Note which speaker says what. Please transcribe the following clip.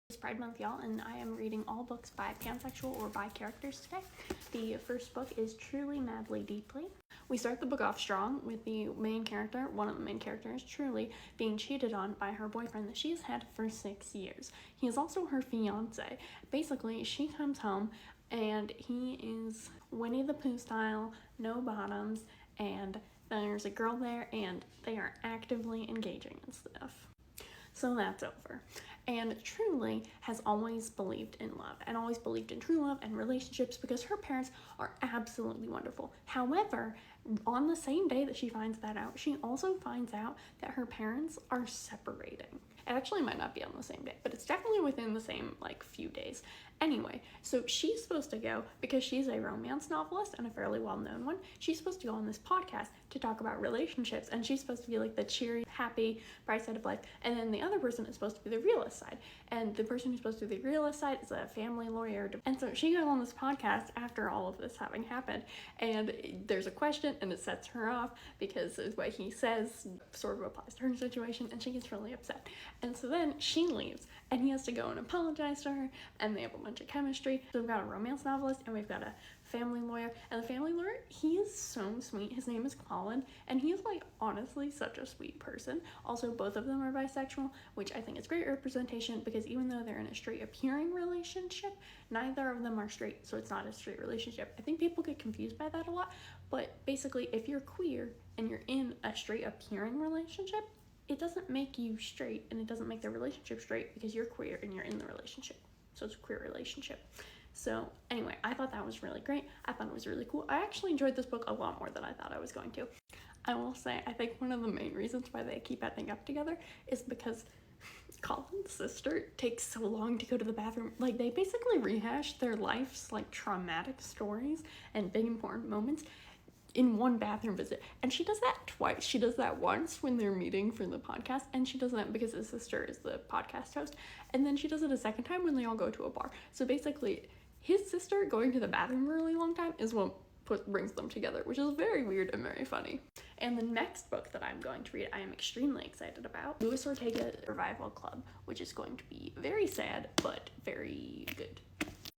Speaker 1: It's Pride Month, y'all, and I am reading all books by pansexual or bi characters today. The first book is Truly, Madly, Deeply. We start the book off strong with the main character, one of the main characters, Truly, being cheated on by her boyfriend that she has had for 6 years. He is also her fiance. Basically, she comes home and he is Winnie the Pooh style, no bottoms, and there's a girl there and they are actively engaging and stuff. So that's over. And Truly has always believed in love and always believed in true love and relationships because her parents are absolutely wonderful. However, on the same day that she finds that out, she also finds out that her parents are separating. It actually might not be on the same day, but it's definitely within the same few days. Anyway, so she's supposed to go, because she's a romance novelist and a fairly well-known one, she's supposed to go on this podcast to talk about relationships, and she's supposed to be the cheery, happy, bright side of life, and then the other person is supposed to be the realist side, and the person who's supposed to be the realist side is a family lawyer. And so she goes on this podcast after all of this having happened, and there's a question, and it sets her off because what he says sort of applies to her situation, and she gets really upset. And so then she leaves, and he has to go and apologize to her, and they have a bunch of chemistry. So we've got a romance novelist, and we've got a family lawyer, and the family lawyer, he is so sweet. His name is Colin, and he is honestly such a sweet person. Also, both of them are bisexual, which I think is great representation, because even though they're in a straight appearing relationship, neither of them are straight, so it's not a straight relationship. I think people get confused by that a lot, but basically if you're queer and you're in a straight appearing relationship, it doesn't make you straight, and it doesn't make the relationship straight because you're queer and you're in the relationship. So it's a queer relationship. So anyway, I thought that was really great. I thought it was really cool. I actually enjoyed this book a lot more than I thought I was going to. I will say, I think one of the main reasons why they keep ending up together is because Colin's sister takes so long to go to the bathroom. They basically rehash their life's traumatic stories and big important moments in one bathroom visit, and she does that twice. She does that once when they're meeting for the podcast, and she does that because his sister is the podcast host, and then she does it a second time when they all go to a bar. So basically, his sister going to the bathroom a really long time is what brings them together, which is very weird and very funny. And the next book that I'm going to read, I am extremely excited about, Louis Ortega's Revival Club, which is going to be very sad, but very good.